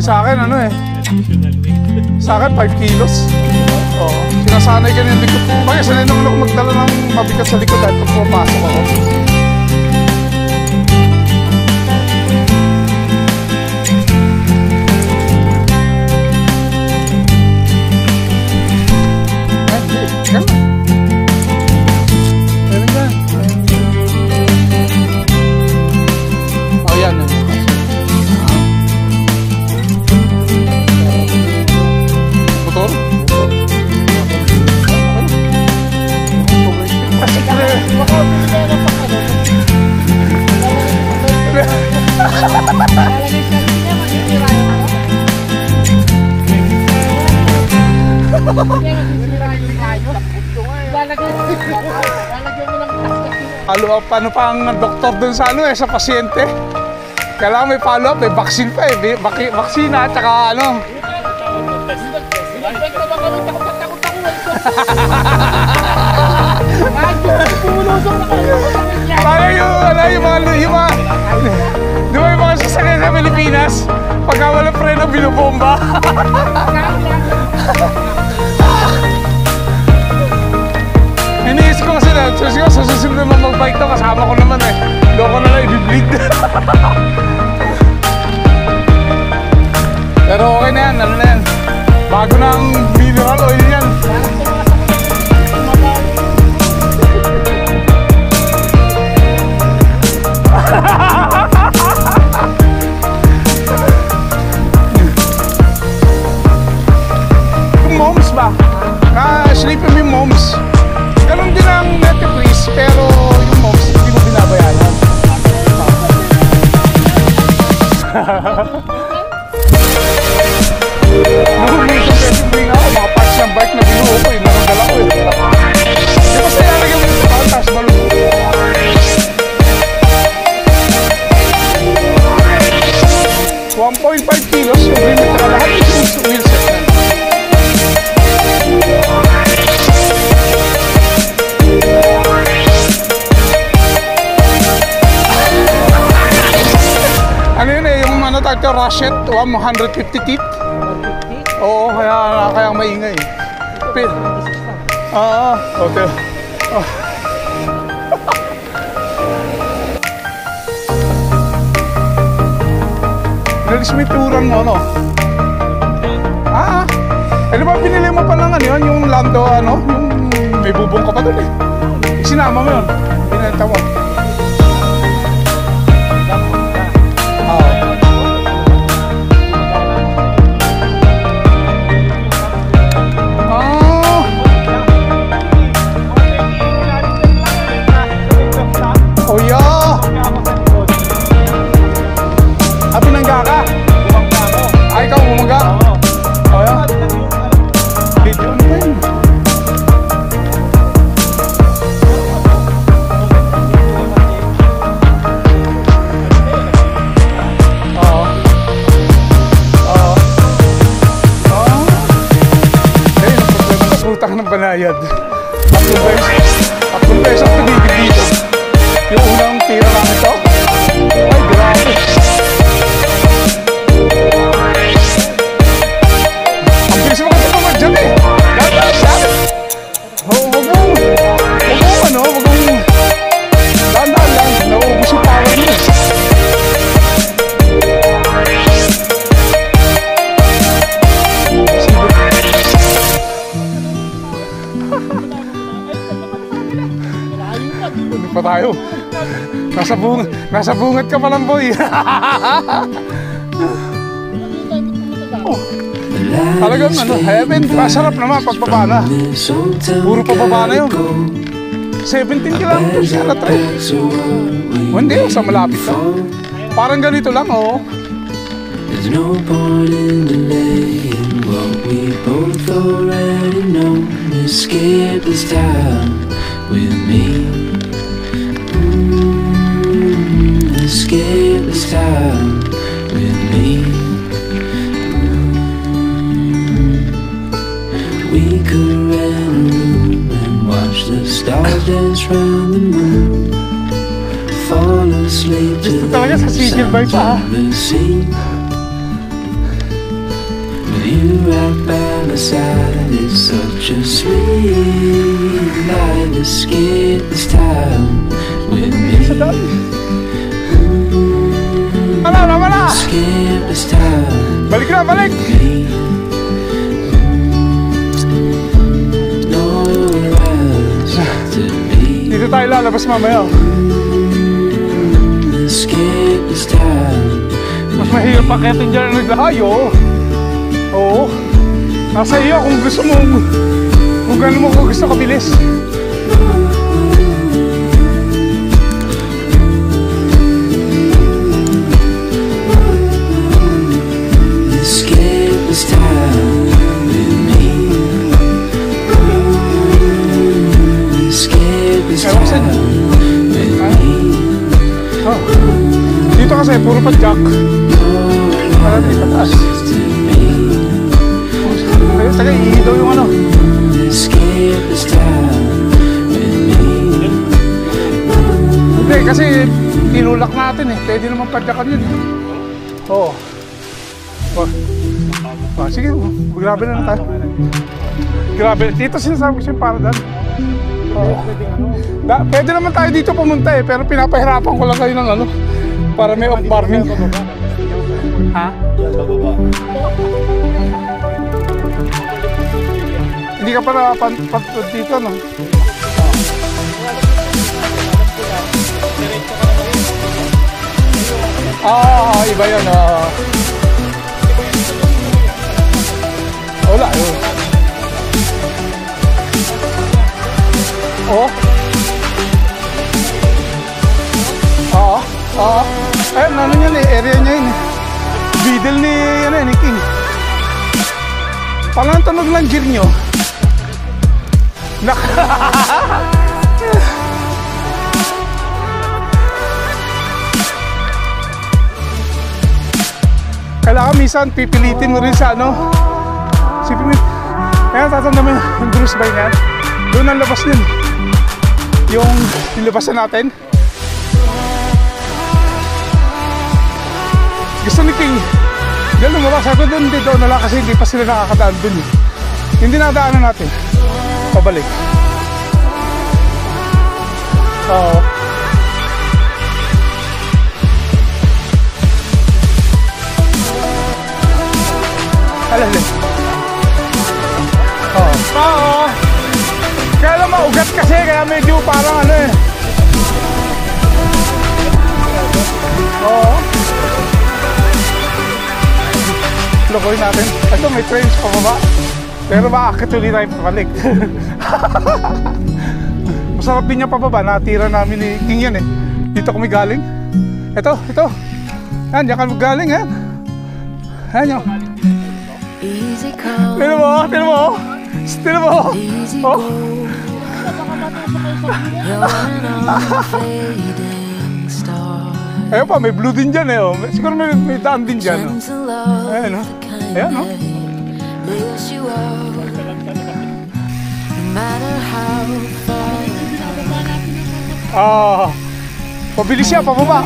Sa akin ano eh. Sa akin 5 kilos. Oo. Sinasanay ka ng likod. Bakit sanay naman ako magdala ng mabigat sa likod dahil pag pumapasok ako. Follow up, paano pa ang doktor dun sa ano eh, sa pasyente? Kailangan may follow up, may vaccine pa eh, vaksina at saka ano. Parang yung mga di ba yung mga sasakyan sa Pilipinas, pagka wala preno, binubomba. Iniisip ko kasi na, sa susunod naman mag-bike to, kasama ko naman eh. Doon ko na lang i-bleed. Pero okay na yan, ano na yan. Bago na ang mineral oil yan. Yung moms ba? Sleeping with moms. Ganun din ang Netflix, pero yung moms hindi mo binabayaran. Nung ako, mga parts ng bike na binuho ko, yung nakagala ko eh. Di ba sa'yo nalagyan mo yung parang taas balon? 1.5 kilos yung limit na lahat yung wheelset na. Ano yun eh, yung ano tayo, Rashet, 150 teeth. Oo, kaya maingay. Okay. Nalis may turan mo, no? Eh di ba pinili mo pa lang ano yun, yung Lando, ano? Yung may bubong ka pa dun eh. Sinama mo yun, binenta mo. Oh yeah! Binangga ka? Bumangga ako. Ay, ikaw bumangga? Oo. Oh, yeah. Video ano ba yun? Oo. Oo. Oo. Ayun, ang problema sa utang ng banayad. 10 beses ang tumigil dito. Yung unang tira namin ito. Ay, grabe. Pa tayo. Nasa bungat ka pa lang, boy. Oh. Talagang ano, heaven. Masarap naman pagbaba na. Puro pababa na yun. 17 kilometers na trip. Hindi, sa malapit ka. Parang ganito lang, oh. There's no point in delaying what we both already know. Escape this time with me. Escape this time with me. We could rent a room and watch the stars dance round the moon. Fall asleep to the sound of the sea. you right by my side, and it's such a sweet night. Let's skip this time with me. Wala! Skip this time. Balik na, balik! Dito tayo lalabas mamaya. Mas mahirap pakitin dyan ang naglahayo. Oo. Nasa iyo kung gusto mo, kung gano'n mo kung gusto kabilis. Dito kasi puro pa jack. Para di pataas. Taga iidaw yung ano. Hindi kasi tinulak natin eh. Pwede naman padyakan yun. Oo. Sige, grabe na lang tayo. Grabe. Dito sinasabi ko siya para daan. Pwede naman tayo dito pumunta eh, pero pinapahirapan ko lang kayo ng ano para may off-farming. Ha? Hindi ka pa napapagod dito, no? Iba yun. Wala, yun. Ayun, ano yun eh, area niya yun eh. Biddle ni King. Paano ang tunog ng gear nyo? Kailangan minsan pipilitin mo rin sa ano. Kaya tatanda mo yung Bruce Bay na yan. Doon ang labas nun. Yung nilabasan natin. Gusto ni King. Diyan lumabas. Sabi doon, hindi doon na lang kasi hindi pa sila nakakadaan doon. Hindi nadaanan natin. Pabalik. Oo. Alalin. Oo. Kaya lang maugat kasi, kaya medyo parang ano eh. Oo. Lokoy natin. Ito may trains pa baba. Pero maakit ulit tayo pabalik. Masarap din niya pababa. Natira namin ni King yan eh. Dito kami galing. Ito. Yan, diyan kami galing yan. Yan yun. Tino mo. Oh. Ayun pa, may blue din dyan eh. Oh. Siguro may daan din dyan. Oh. Ayan oh. Ayan oh. Pabilis siya, pababa.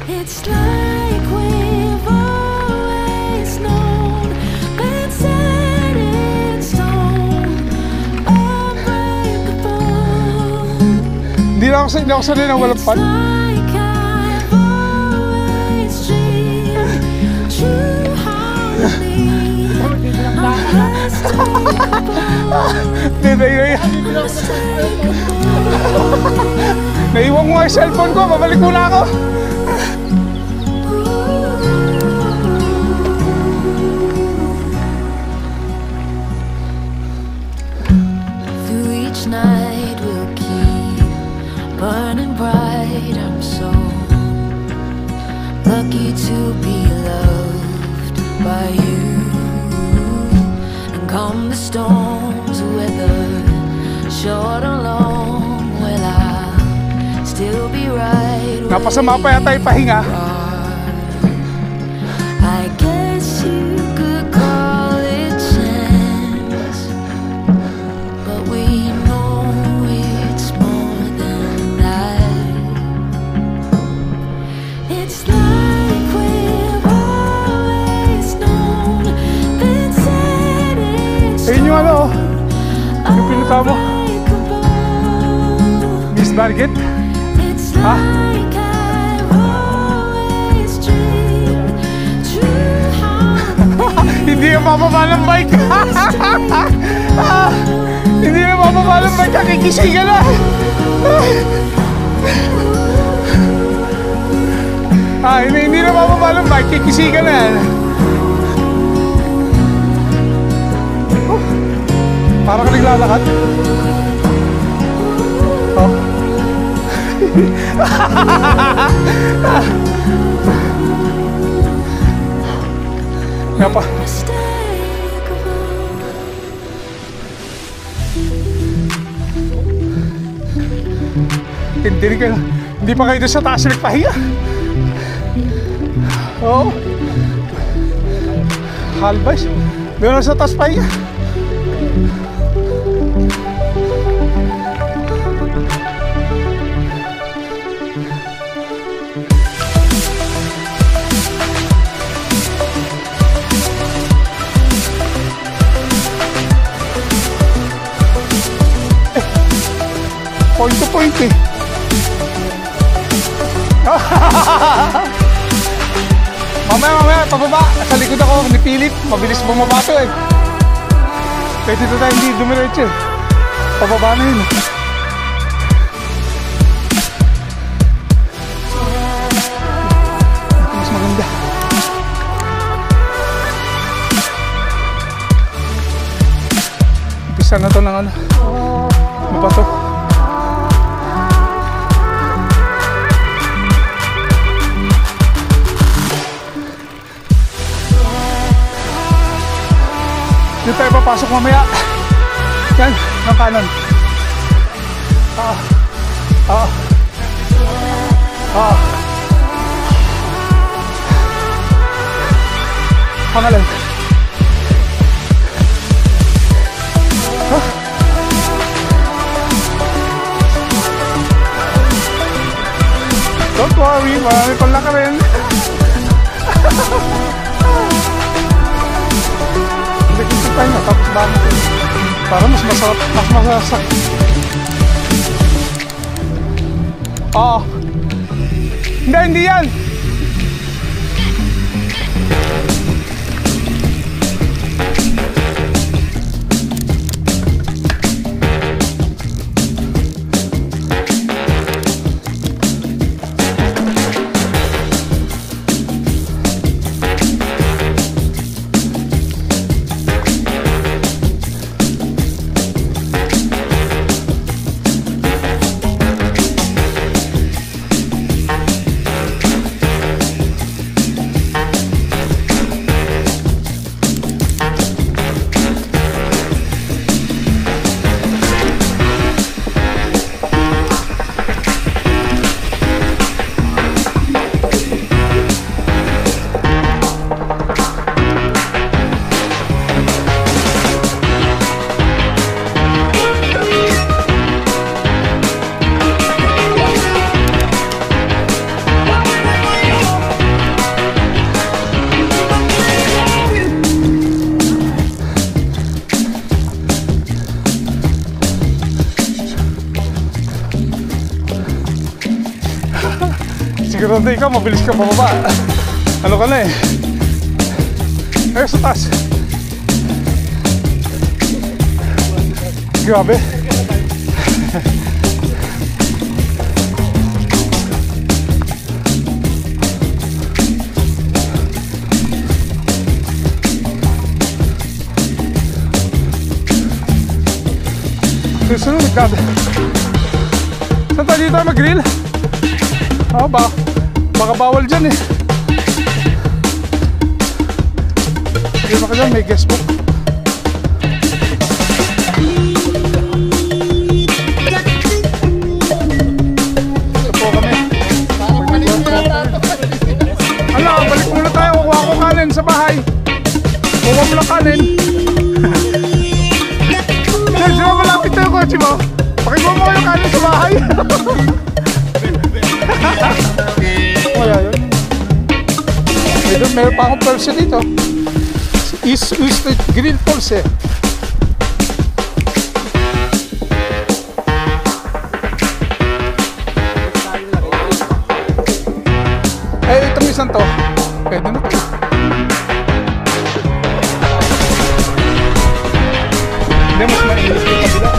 It's like we've always known, been set in stone, unbreakable. Hindi ako sanay na walang pan. It's like I've always dreamed, true harmony, Naiwan ko nga yung cellphone ko, babalik muna ako. Through each night we'll keep burning bright. I'm so lucky to be loved by you. And come the storms, whether short or long, well I'll still be right. Napasama pa yata yung pahinga. I guess you could call it chance, but we know Margit? It's like I've always dreamed. True heart. Hindi na mababa ng bike. Hindi na mababa ng bike. Kakikising ka na. Hindi na mababa ng bike. Kikising ka na yan. Parang ka naglalakad. Oh. Nga pa. Hindi pa kayo doon sa taas nagpahinga. Oo. Halbay. Doon sa taas pahinga. Point to point eh. Mamaya, pababa. Sa likod ako ni Philip. Mabilis bumaba to eh. Kaya dito tayo hindi dumiretso eh. Pababa na yun eh. Mas maganda. Umpisa na to ng ano ba to? Dito tayo papasok mamaya. Yan, ng kanan. Pangalan. Don't worry, marami pala ka rin. Hindi tayo na, tapos banat. Para mas masarap, mas masasak. Oo. Hindi yan. Sigurado ikaw, mabilis ka pababa. Ano ka na eh. Ayos sa taas. Grabe. Susunod, grabe. Saan tayo dito mag-grill? Oo ba? Baka bawal dyan eh. Hindi ba ka dyan? May guest book. Ito po kami. Ano, balik muna tayo. Kuha ko kanin sa bahay. Kuha mo lang kanin. Di ba malapit tayo kotse mo? Pakikuha mo kayo kanin sa bahay. Wala yun. Meron pa akong pulse dito. East Green Pulse. Hindi, mas mainit yung kabila.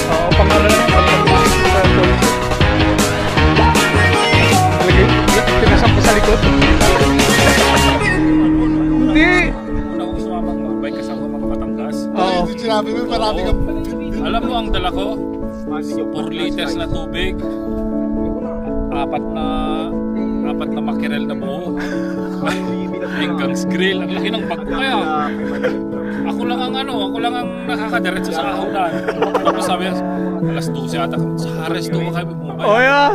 Oo, pangalan lang. Talaga, pinasang ko sa likod. Hindi. Una ko sumabang magbike kasama mga Batangas. Oo. Sinabi mo, marami kang... Alam mo ang dala ko? 4 liters na tubig. Apat na makirel na buo. Hanggang grill. Ang laki ng bag ko kaya. Ako lang ang nakakadiretso sa ahonan. Tapos sabi, alas 12 ata. Sa Hares doon kami bumabay. Oh, yeah.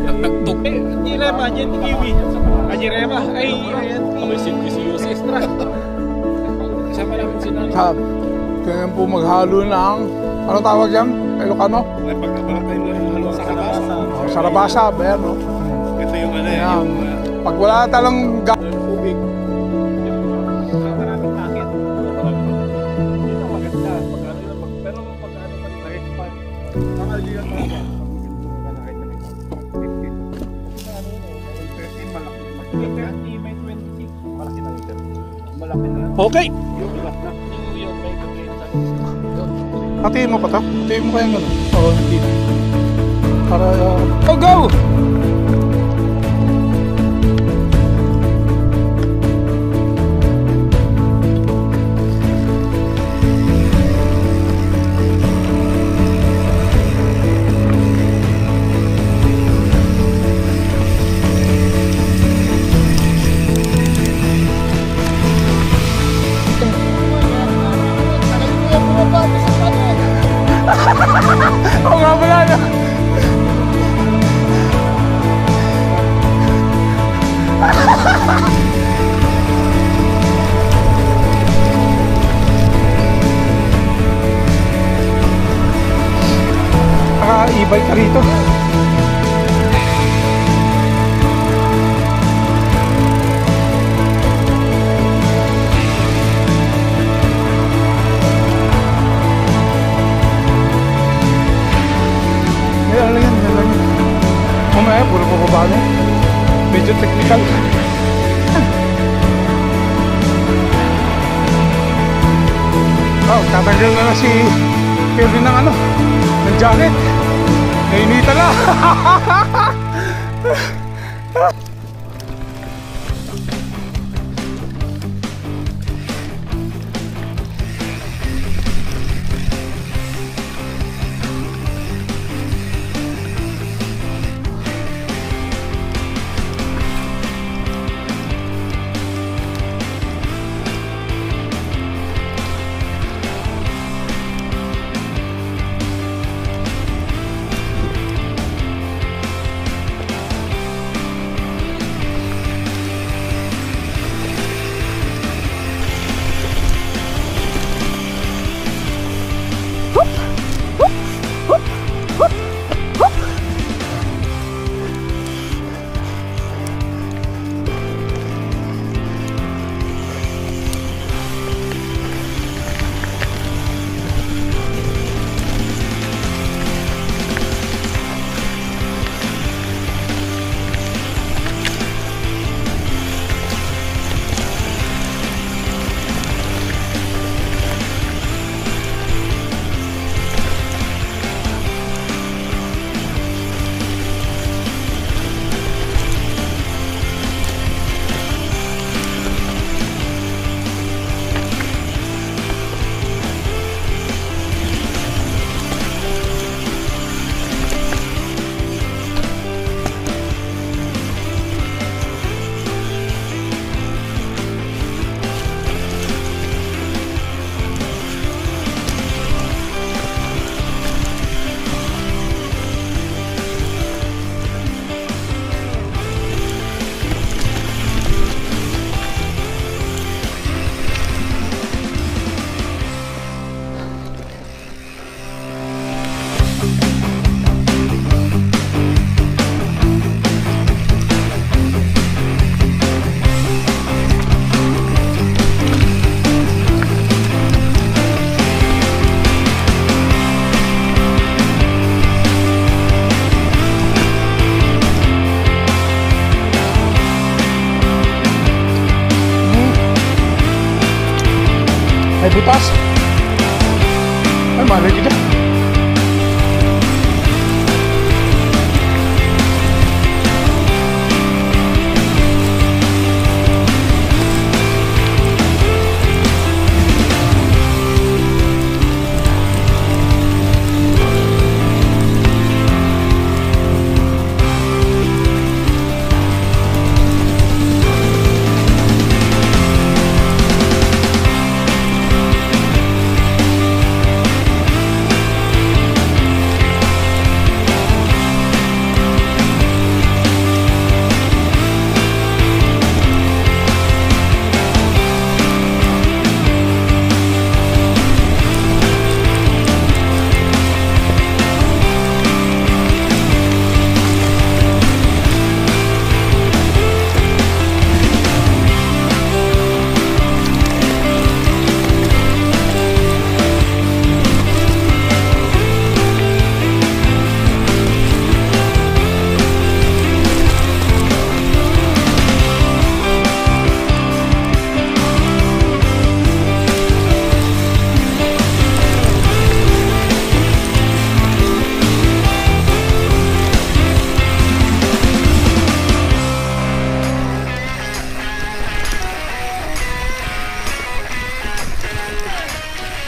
Nagtugtog. Jirema, yan kiwi. Jirema, ay, yan. Kami si extra. Kasama namin sila. Sab, kaya po maghalo ng, ano tawag yan? Ilocano? Ay, pagkabalat tayo lang halo sa kabasa. Oh, sarabasa, ayan, no? Ito yung ano Ayan. yung... Pag wala talang tubig. Maraming takit. Dito maganda. Pero pag-ano pa rin na-expand. Ang algiyan mo ba? May 26. Malaki na ito. Malaki na. Okay. Yung ilas na. Yung may Hatiin mo pa to? Hatiin mo kaya gano'n? Oo, hindi. Para, oh, go! Oo nga pala na. Naka-e-bike ka rito. Ano yan, ano yan. Mamaya, puro pababa na. Medyo technical. Oh, tatanggal na si Kevin ng ano, ng jacket. Nainita na. May butas. Ay, malay ko dyan.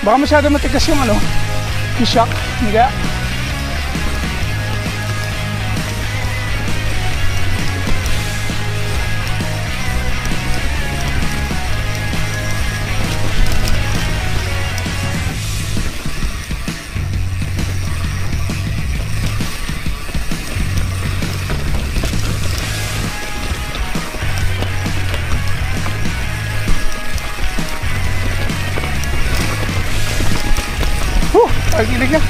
Baka masyado matigas yung ano, yung shock, hindi kaya? Ang gilig na.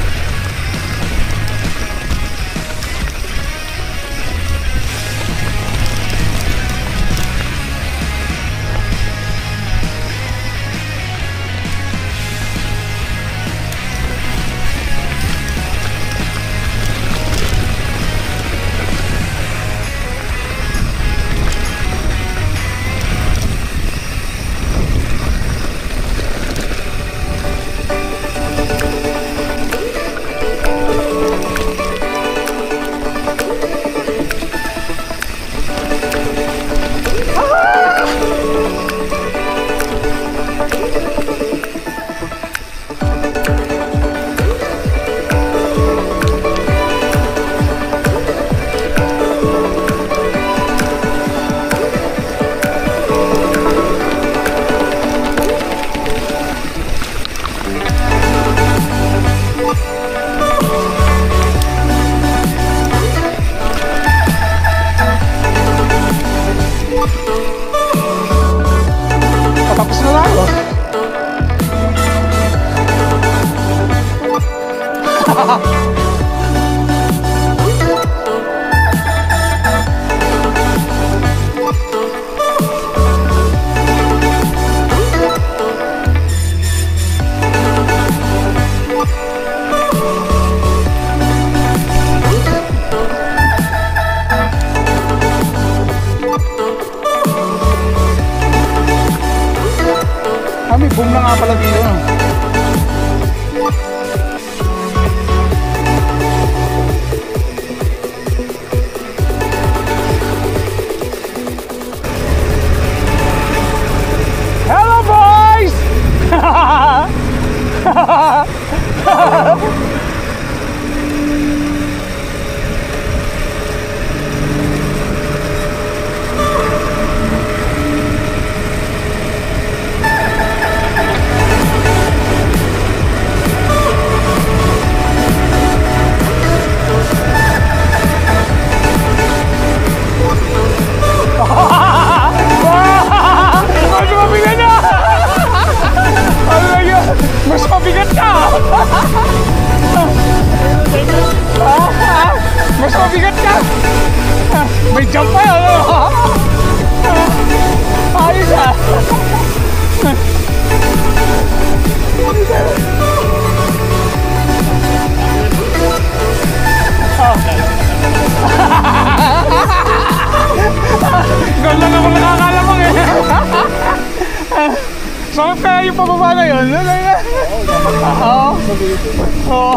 Tapos na lang, oh. May boom na nga pala dito, no? Hello, boys! Sarap kaya yung pababa na yun. Oo. Oo.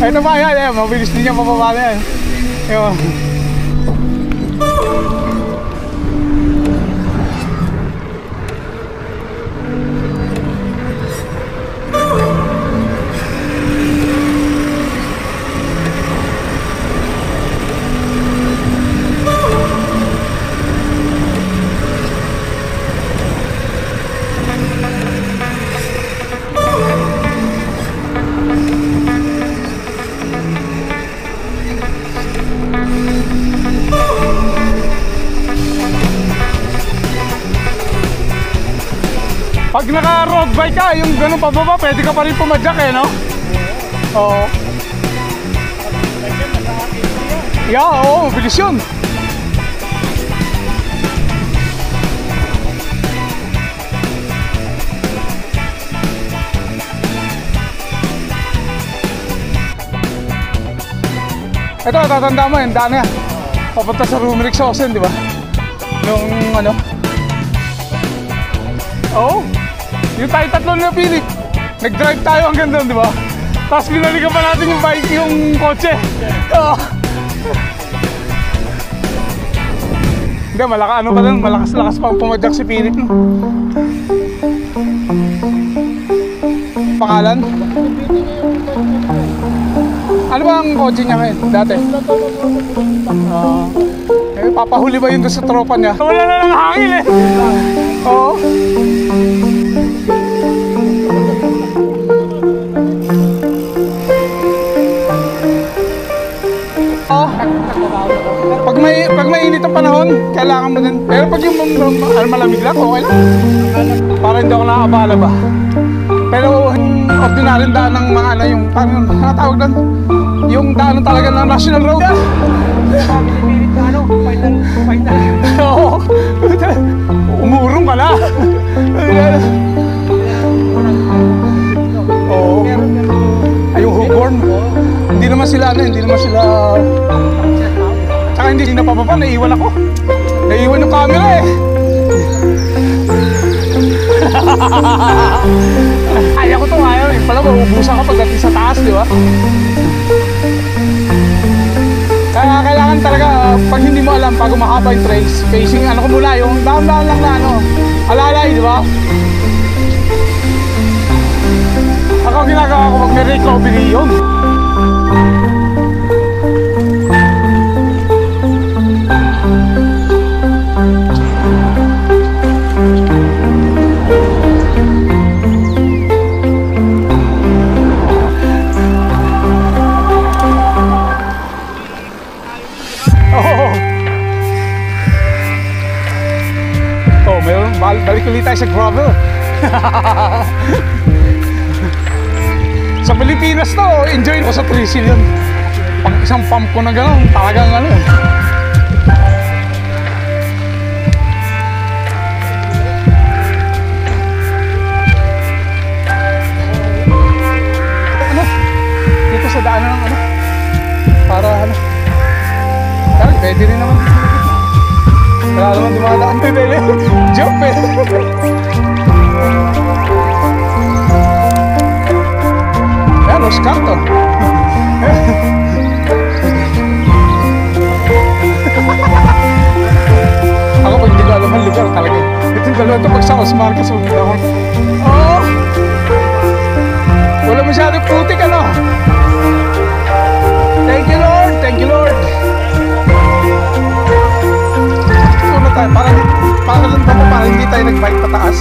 Ito pa yan. Mabilis din yung pababa na yan. Yun. Pag naka-road bike ka, yung ganun pababa, pwede ka pa rin pumadyak eh, no? Oo. Yeah, oo, bilis yun. Ito, tatanda mo yun, daan yan. Papunta sa Rumeric Sosen, di ba? Nung ano? Oo. Yung tayo tatlo na Philip, nag-drive tayo hanggang doon, di ba? Tapos binalikan pa natin yung bike, yung kotse. Oh. Hindi, ano pa doon, malakas-lakas pa pumadyak si Philip. No? Pangalan? Ano ba ang kotse niya ngayon, dati? Papahuli ba yun doon sa tropa niya? Wala na lang hangin eh. Oo. Pag may init ang panahon, kailangan mo din. Pero pag yung malamig lang, okay lang. Para hindi ako nakakabala ba. Pero ordinaryong daan ng mga ano, yung parang natawag doon. Yung daan talaga ng National Road. Oo. Umurong ka na. Oo. Ay, yung Hawthorne. Hindi naman sila tsaka hindi napababa, naiiwan ako. Naiiwan yung camera eh. Ayaw ko to, ayaw eh. Pala mauubusan ka pagdating sa taas, di ba? Kaya kailangan talaga, pag hindi mo alam, pag mahaba yung trails, facing ano ko mula, yung daan-daan lang na ano, alalay, di ba? Ako ginagawa ko, mag-recovery yun. Balik ulit tayo sa gravel. Sa Pilipinas to, enjoy ko sa tricycle yun. Pang isang pump ko na gano'n, talagang ano yun. Ano? Dito sa daanan ng ano? Para ano? Pero pwede rin naman. Wala naman dumadaan din eh. Jump eh. Ayan, Oscar to. Ako pag hindi ko alam ang lugar talaga. Ito yung dalawa ito pag sa Osmar kasunod ako. Oh! Wala masyadong putik ano. Thank you Lord, thank you Lord. Para hindi tayo nag-bike pataas.